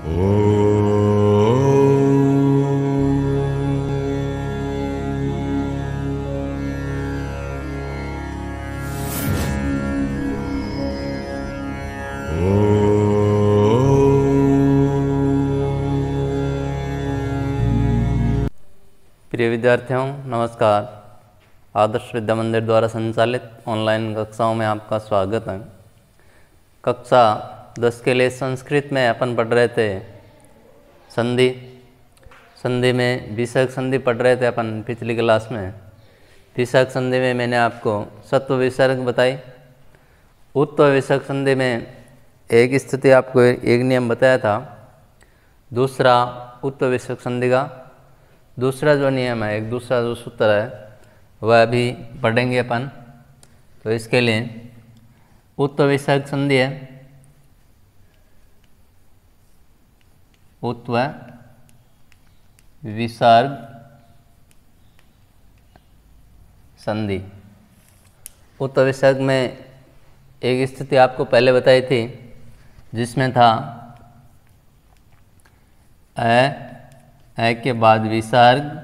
प्रिय विद्यार्थियों नमस्कार। आदर्श विद्या मंदिर द्वारा संचालित ऑनलाइन कक्षाओं में आपका स्वागत है। कक्षा 10 के लिए संस्कृत में अपन पढ़ रहे थे संधि में विसर्ग संधि पढ़ रहे थे अपन पिछली क्लास में। विसर्ग संधि में मैंने आपको सत्व विसर्ग बताई। उत्व विसर्ग संधि में एक स्थिति आपको एक नियम बताया था। दूसरा उत्व विसर्ग संधि का दूसरा जो नियम है, एक दूसरा जो सूत्र है वह अभी पढ़ेंगे अपन। तो इसके लिए उत्व विसर्ग संधि है, उत्व विसर्ग संधि। उत्व विसर्ग में एक स्थिति आपको पहले बताई थी जिसमें था ए के बाद विसर्ग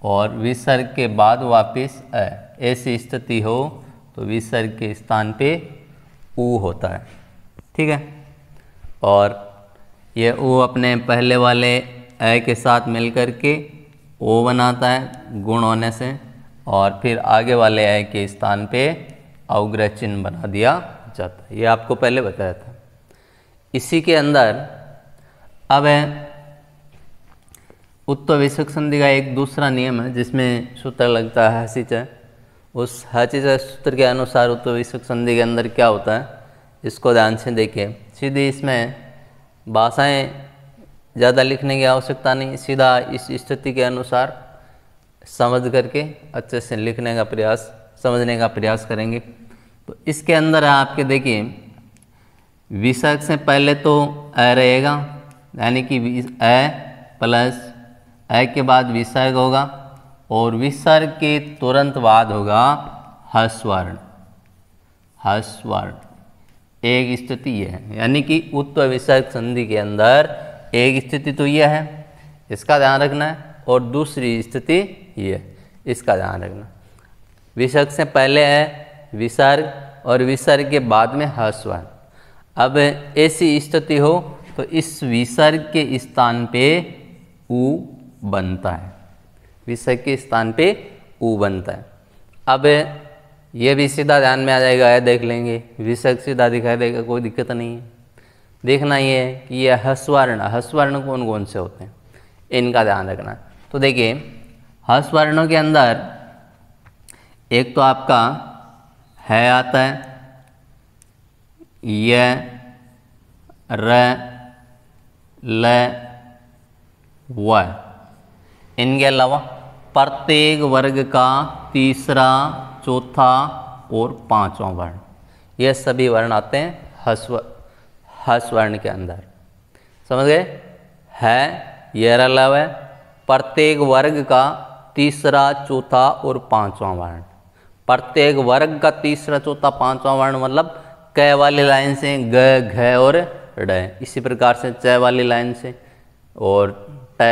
और विसर्ग के बाद वापस ऐसी स्थिति हो तो विसर्ग के स्थान पे ऊ होता है। ठीक है, और यह ऊ अपने पहले वाले ए के साथ मिलकर के ओ बनाता है गुण होने से, और फिर आगे वाले ए के स्थान पे अवग्रह चिन्ह बना दिया जाता है। ये आपको पहले बताया था। इसी के अंदर अब उत्व विसर्ग संधि का एक दूसरा नियम है जिसमें सूत्र लगता है हसिच। उस हसिच सूत्र के अनुसार उत्व विसर्ग संधि के अंदर क्या होता है इसको ध्यान से देखिए। सीधी इसमें भाषाएं ज़्यादा लिखने की आवश्यकता नहीं, सीधा इस स्थिति के अनुसार समझ करके अच्छे से लिखने का प्रयास, समझने का प्रयास करेंगे। तो इसके अंदर आपके देखिए विसर्ग से पहले तो ए रहेगा, यानी कि ए प्लस ए के बाद विसर्ग होगा और विसर्ग के तुरंत बाद होगा ह्रस्व वर्ण। एक स्थिति यह है, यानी कि उत्व विसर्ग संधि के अंदर एक स्थिति तो यह है, इसका ध्यान रखना है, और दूसरी स्थिति यह है, इसका ध्यान रखना। विसर्ग से पहले है विसर्ग और विसर्ग के बाद में ह्रस्व वर्ण। अब ऐसी स्थिति हो तो इस विसर्ग के स्थान पे ऊ बनता है, विसर्ग के स्थान पे ऊ बनता है। अब ये भी सीधा ध्यान में आ जाएगा, है देख लेंगे, विसर्ग सीधा दिखाई देगा, कोई दिक्कत नहीं है। देखना ये है कि ये ह्रस्व वर्ण कौन कौन से होते हैं, इनका ध्यान रखना है। तो देखिए ह्रस्व वर्णों के अंदर एक तो आपका है आता है, य, र, ल, व। इनके अलावा प्रत्येक वर्ग का तीसरा, चौथा और पांचवा वर्ण, यह सभी वर्ण आते हैं ह्रस्व वर्ण के अंदर। समझ गए? है, यह रला है, प्रत्येक वर्ग का तीसरा, चौथा और पांचवा वर्ण। प्रत्येक वर्ग का तीसरा, चौथा, पांचवा वर्ण मतलब क वाली लाइन से ग, घ और ड। इसी प्रकार से च वाली लाइन से, और ट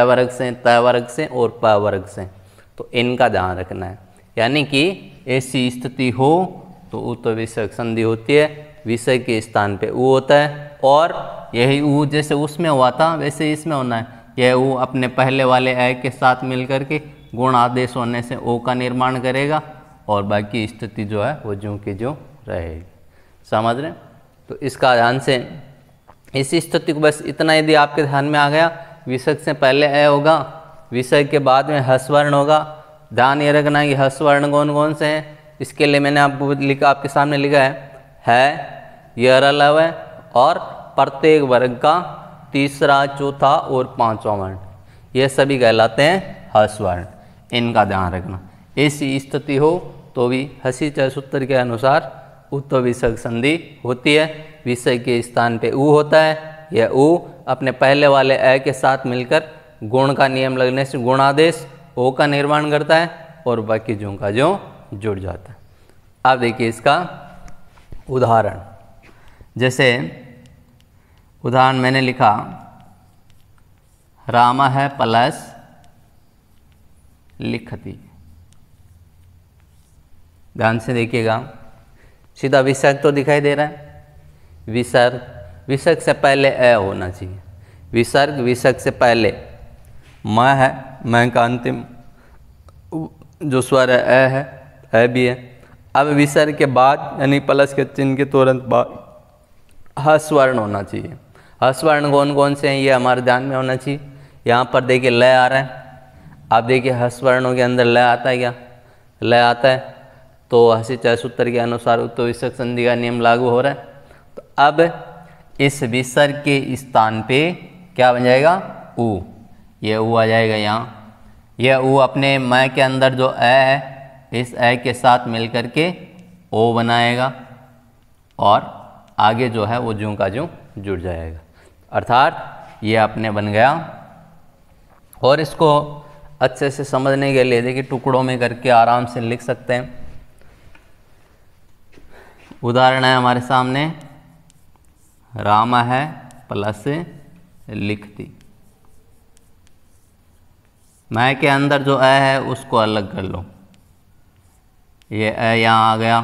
वर्ग से, त वर्ग से और प वर्ग से। तो इनका ध्यान रखना है, यानी कि ऐसी स्थिति हो तो उत्व विसर्ग संधि होती है, विसर्ग के स्थान पे ऊ होता है, और यही ऊ जैसे उसमें हुआ था वैसे इसमें होना है। यह ऊ अपने पहले वाले ए के साथ मिलकर के गुण आदेश होने से ओ का निर्माण करेगा, और बाकी स्थिति जो है वो ज्यों की ज्यों रहेगी। समझ रहे? तो इसका ध्यान से इस स्थिति को बस इतना यदि आपके ध्यान में आ गया, विसर्ग से पहले ए होगा, विसर्ग के बाद में ह्रस्व वर्ण होगा। ध्यान ये रखना है कि ह्रस्व वर्ण कौन कौन से हैं। इसके लिए मैंने आपको लिखा, आपके सामने लिखा है यह रलव है, और प्रत्येक वर्ग का तीसरा, चौथा और पांचवा वर्ण, यह सभी कहलाते हैं ह्रस्व वर्ण। इनका ध्यान रखना। ऐसी स्थिति हो तो भी हसिच सूत्र के अनुसार उत्व विसर्ग संधि होती है, विसर्ग के स्थान पे ऊ होता है। यह ऊ अपने पहले वाले ए के साथ मिलकर गुण का नियम लगने से गुणादेश ओ का निर्माण करता है, और बाकी ज्यों का ज्यों जुड़ जाता है। अब देखिए इसका उदाहरण, जैसे उदाहरण मैंने लिखा रामः प्लस लिखति। ध्यान से देखिएगा, सीधा विसर्ग तो दिखाई दे रहा है। विसर्ग से पहले अ होना चाहिए। विसर्ग से पहले म है, म का अंतिम जो स्वर है अ है, अ भी है। अब विसर्ग के बाद यानी प्लस के चिन्ह के तुरंत बाद ह स्वर्ण होना चाहिए। ह स्वर्ण कौन कौन से हैं ये हमारे ध्यान में होना चाहिए। यहाँ पर देखिए ल आ रहा है। आप देखिए ह स्वर्णों के अंदर ल आता है क्या? ल आता है तो हसी चाय सूत्र के अनुसार उत्तो विसर्ग संधि का नियम लागू हो रहा है। तो अब इस विसर्ग के स्थान पे क्या बन जाएगा? उ। ये उ आ जाएगा यहाँ। यह उ अपने म के अंदर जो अ है इस अ के साथ मिलकर के ओ बनाएगा और आगे जो है वो ज्यों का ज्यों जुड़ जाएगा। अर्थात ये अपने बन गया। और इसको अच्छे से समझने के लिए देखिए टुकड़ों में करके आराम से लिख सकते हैं। उदाहरण है हमारे सामने, रामः प्लस लिखति। मैं के अंदर जो अ है उसको अलग कर लो। ये अ यहाँ आ गया,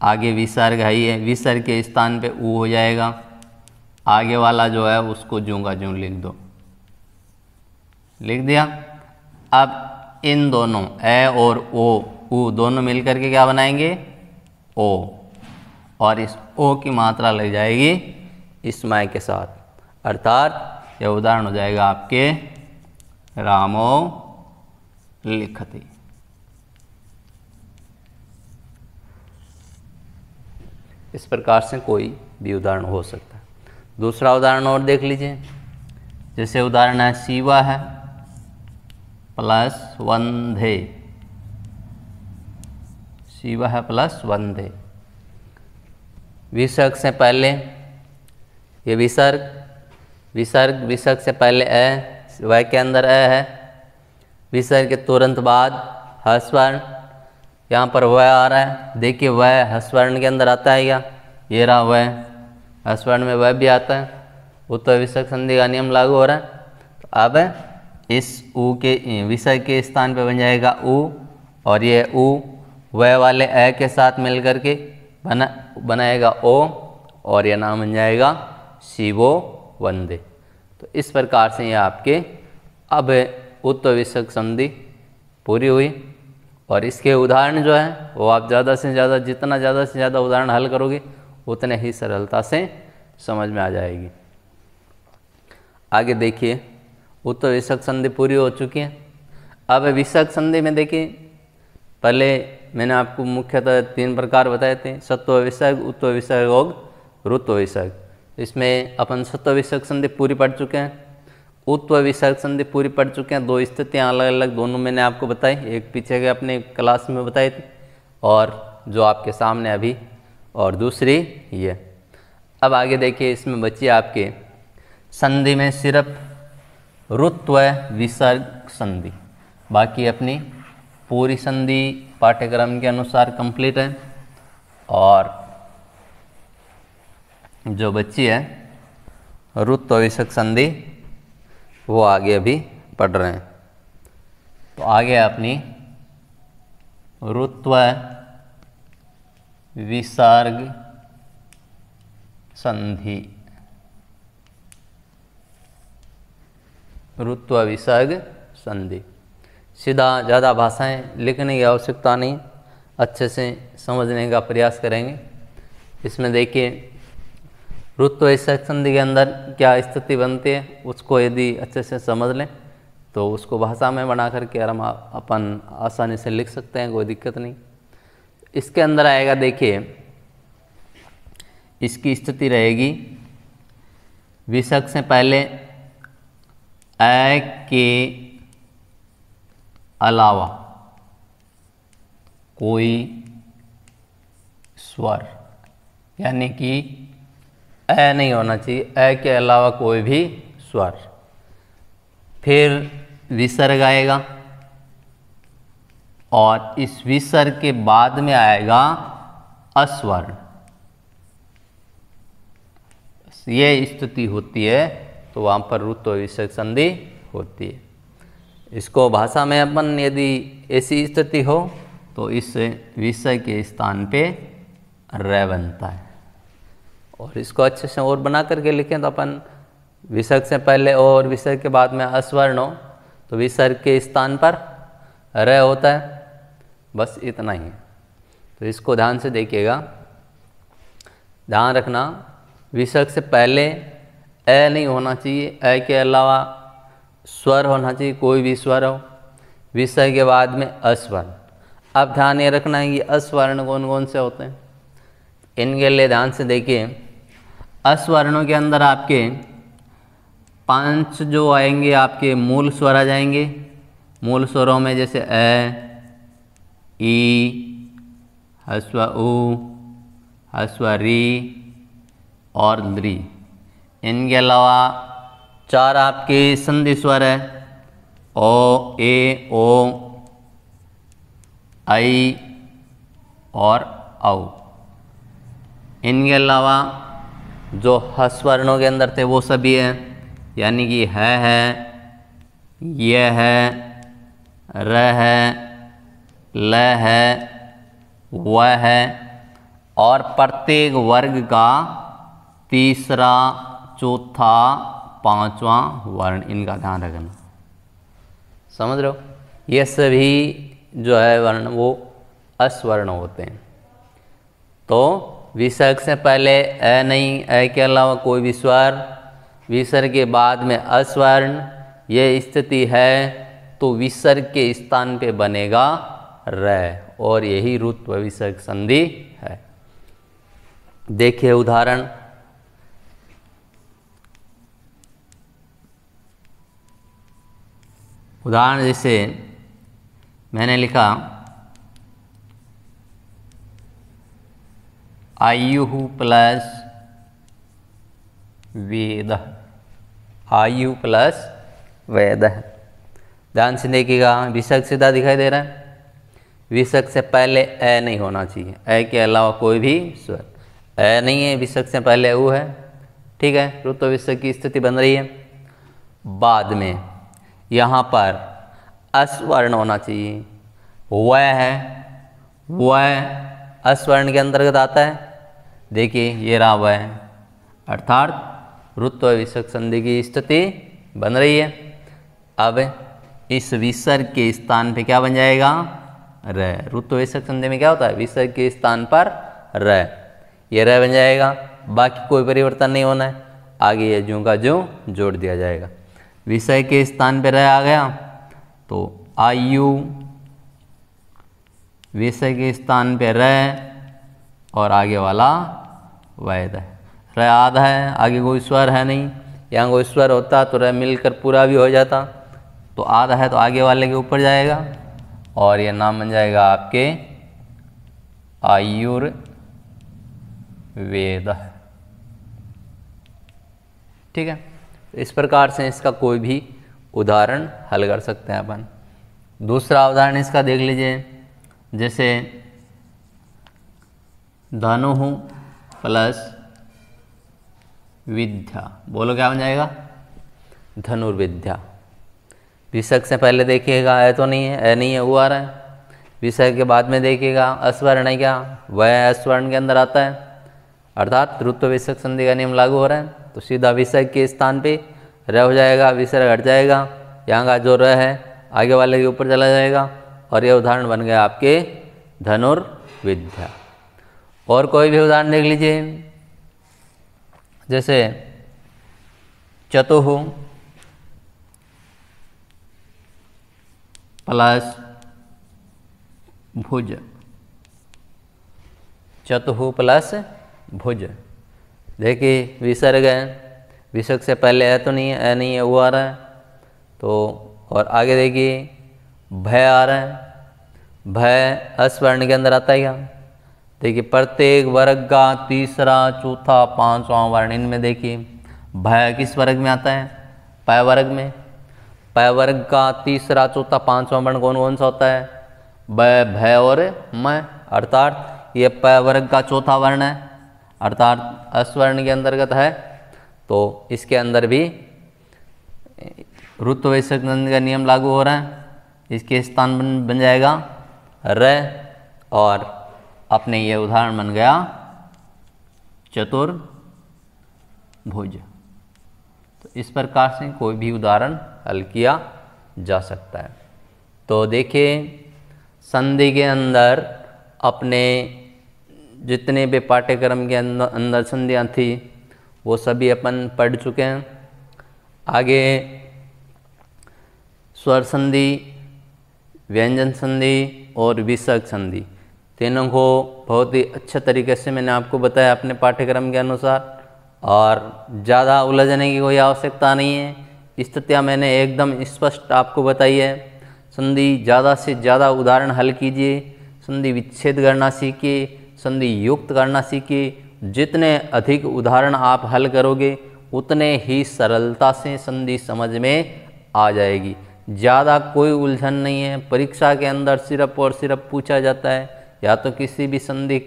आगे विसर्ग है, ये विसर्ग के स्थान पे उ हो जाएगा। आगे वाला जो है उसको ज्यों का ज्यों लिख दो। लिख दिया। अब इन दोनों ए और ओ, उ दोनों मिलकर के क्या बनाएंगे? ओ। और इस ओ की मात्रा लग जाएगी इस माय के साथ। अर्थात यह उदाहरण हो जाएगा आपके रामो लिखति। इस प्रकार से कोई भी उदाहरण हो सकता है। दूसरा उदाहरण और देख लीजिए। जैसे उदाहरण है शिवा है प्लस वंधे। शिवा है प्लस वंधे। विसर्ग से पहले ये विसर्ग से पहले अ, वह के अंदर अ है। विसर्ग के तुरंत बाद ह स्वर्ण, यहाँ पर वह आ रहा है। देखिए वह ह स्वर्ण के अंदर आता है क्या? ये रहा वह, ह स्वर्ण में वह भी आता है। उत्तर विसर्ग संधि का नियम लागू हो रहा है। तो अब इस उ के विसर्ग के स्थान पे बन जाएगा उ, और ये उ वह वाले अ के साथ मिलकर के बनाएगा ओ, और यह नाम बन जाएगा शिवो वंदे। तो इस प्रकार से ये आपके अब उत्तर विसर्ग संधि पूरी हुई। और इसके उदाहरण जो है वो आप ज़्यादा से ज़्यादा उदाहरण हल करोगे उतने ही सरलता से समझ में आ जाएगी। आगे देखिए, उत्तर विसर्ग संधि पूरी हो चुकी है। अब विसर्ग संधि में देखिए, पहले मैंने आपको मुख्यतः 3 प्रकार बताए थे, सत्व विसर्ग, उत्तर विसर्ग और ऋत्व विसर्ग। इसमें अपन सत्व विसर्ग संधि पूरी पढ़ चुके हैं, उत्तर विसर्ग संधि पूरी पढ़ चुके हैं। 2 स्थितियाँ अलग अलग दोनों मैंने आपको बताई, एक पीछे के अपने क्लास में बताई थी और जो आपके सामने अभी, और दूसरी ये। अब आगे देखिए, इसमें बची आपके संधि में सिर्फ ऋत्व विसर्ग संधि। बाकी अपनी पूरी संधि पाठ्यक्रम के अनुसार कंप्लीट है। और जो बच्ची है ऋत्व विसर्ग संधि वो आगे अभी पढ़ रहे हैं। तो आगे अपनी ऋत्व विसर्ग संधि, ऋत्व विसर्ग संधि। सीधा ज़्यादा भाषाएं लिखने की आवश्यकता नहीं, अच्छे से समझने का प्रयास करेंगे। इसमें देखिए ऋत्व विसर्ग संधि के अंदर क्या स्थिति बनती है उसको यदि अच्छे से समझ लें तो उसको भाषा में बना करके हम अपन आसानी से लिख सकते हैं, कोई दिक्कत नहीं। इसके अंदर आएगा, देखिए इसकी स्थिति रहेगी, विसर्ग से पहले अ के अलावा कोई स्वर, यानी कि अ नहीं होना चाहिए, अ के अलावा कोई भी स्वर। फिर विसर्ग आएगा और इस विसर्ग के बाद में आएगा अस्वर्ण। ये स्थिति होती है तो वहाँ पर रुत्व विसर्ग संधि होती है। इसको भाषा में अपन यदि ऐसी स्थिति हो तो इस विसर्ग के स्थान पे र बनता है। और इसको अच्छे से और बना करके लिखें तो अपन विसर्ग से पहले और विसर्ग के बाद में अस्वर्ण हो तो विसर्ग के स्थान पर र होता है, बस इतना ही है। तो इसको ध्यान से देखिएगा, ध्यान रखना विसर्ग से पहले ए नहीं होना चाहिए, ए के अलावा स्वर होना चाहिए, कोई भी स्वर हो। विसर्ग के बाद में अस्वर्ण। अब ध्यान ये रखना है कि अस्वर्ण कौन कौन से होते हैं, इनके लिए ध्यान से देखिए। अस्वर्णों के अंदर आपके 5 जो आएंगे आपके मूल स्वर आ जाएंगे। मूल स्वरों में जैसे ए, ई, हस्व उ, हस्व री और ली। इनके अलावा 4 आपके संधि स्वर है, ओ, ए, ओ, आई और औ। इनके अलावा जो हस्वर्णों के अंदर थे वो सभी हैं, यानी कि है, ये है, र है, ल है, व है। और प्रत्येक वर्ग का तीसरा, चौथा, पांचवा वर्ण, इनका ध्यान रखना। समझ रहे हो, ये सभी जो है वर्ण वो अस्वर्ण होते हैं। तो विसर्ग से पहले ए नहीं, ए के अलावा कोई भी स्वर, विसर्ग के बाद में अस्वर्ण, ये स्थिति है तो विसर्ग के स्थान पे बनेगा र, और यही रुत्व विसर्ग संधि है। देखिए उदाहरण, जैसे मैंने लिखा आयु प्लस वेद, आयु प्लस वेद। ध्यान से देखिएगा, विसर्ग सीधा दिखाई दे रहा है। विसर्ग से पहले ए नहीं होना चाहिए, ए के अलावा कोई भी स्वर। ए नहीं है, विसर्ग से पहले उ है, ठीक है, रुत्व विसर्ग की स्थिति बन रही है। बाद में यहाँ पर अस्वर्ण होना चाहिए, व है, व अस्वर्ण के अंतर्गत आता है। देखिए ये रहा व, अर्थात रुत्व विसर्ग संधि की स्थिति बन रही है। अब इस विसर्ग के स्थान पे क्या बन जाएगा, र। रुत्व विसर्ग संधि में क्या होता है, विसर्ग के स्थान पर र, ये र बन जाएगा। बाकी कोई परिवर्तन नहीं होना है, आगे ये ज्यों का ज्यों जोड़ दिया जाएगा। विसर्ग के स्थान पे र आ गया तो आयु, विसर्ग के स्थान पे र और आगे वाला वैद है। र आधा है, आगे कोई स्वर है नहीं, यहाँ कोई स्वर होता तो र मिलकर पूरा भी हो जाता, तो आधा है तो आगे वाले के ऊपर जाएगा और यह नाम बन जाएगा आपके आयुर्वेद। ठीक है, इस प्रकार से इसका कोई भी उदाहरण हल कर सकते हैं अपन। दूसरा उदाहरण इसका देख लीजिए, जैसे धनुः प्लस विद्या, बोलो क्या बन जाएगा, धनुर्विद्या। विसर्ग से पहले देखिएगा ए तो नहीं है, ए नहीं है, वो आ रहा है। विसर्ग के बाद में देखिएगा अस्वर्ण है, क्या वह अस्वर्ण के अंदर आता है, अर्थात रुत्व विसर्ग संधि का नियम लागू हो रहा है। तो सीधा विसर्ग के स्थान पे र हो जाएगा, विसर्ग हट जाएगा, यहाँ का जो र है आगे वाले के ऊपर चला जाएगा और ये उदाहरण बन गया आपके धनुर्विद्या। और कोई भी उदाहरण देख लीजिए, जैसे चतुः प्लस भुज, चतुः प्लस भुज। देखिए विसर्ग है, विसर्ग से पहले है तो नहीं है, ए नहीं है, वो आ रहा है। तो और आगे देखिए भय आ रहा है, भय अस्वर्ण के अंदर आता है क्या। देखिए प्रत्येक वर्ग का तीसरा, चौथा, पांचवा वर्ण, इनमें देखिए भय किस वर्ग में आता है, पय वर्ग में। पय वर्ग का तीसरा, चौथा, पांचवा वर्ण कौन कौन सा होता है, ब, भय और म, अर्थात ये पय वर्ग का चौथा वर्ण है, अर्थात अस्वर्ण के अंतर्गत है। तो इसके अंदर भी रुत्व वैश्विक संधि का नियम लागू हो रहा है। इसके स्थान बन जाएगा र, और अपने ये उदाहरण बन गया चतुर्भुज। तो इस प्रकार से कोई भी उदाहरण हल किया जा सकता है। तो देखिए संधि के अंदर अपने जितने भी पाठ्यक्रम के अंदर संधियाँ थी वो सभी अपन पढ़ चुके हैं। आगे स्वर संधि, व्यंजन संधि और विसर्ग संधि, तीनों को बहुत ही अच्छे तरीके से मैंने आपको बताया अपने पाठ्यक्रम के अनुसार, और ज़्यादा उलझने की कोई आवश्यकता नहीं है। स्थितियाँ मैंने एकदम स्पष्ट आपको बताई है। संधि ज़्यादा से ज़्यादा उदाहरण हल कीजिए, संधि विच्छेद करना सीखिए, संधि युक्त करना सीखिए। जितने अधिक उदाहरण आप हल करोगे उतने ही सरलता से संधि समझ में आ जाएगी। ज़्यादा कोई उलझन नहीं है। परीक्षा के अंदर सिर्फ और सिर्फ पूछा जाता है या तो किसी भी संधि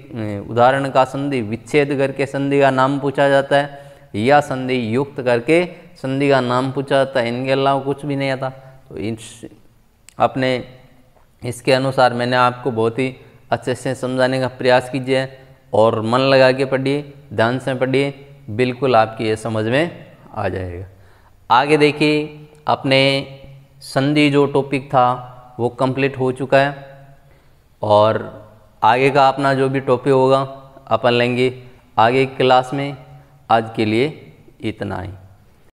उदाहरण का संधि विच्छेद करके संधि का नाम पूछा जाता है, या संधि युक्त करके संधि का नाम पूछा जाता है। इनके अलावा कुछ भी नहीं आता। तो अपने इसके अनुसार मैंने आपको बहुत ही अच्छे से समझाने का प्रयास कीजिए, और मन लगा के पढ़िए, ध्यान से पढ़िए, बिल्कुल आपकी ये समझ में आ जाएगा। आगे देखिए अपने संधि जो टॉपिक था वो कंप्लीट हो चुका है, और आगे का अपना जो भी टॉपिक होगा अपन लेंगे आगे क्लास में। आज के लिए इतना ही।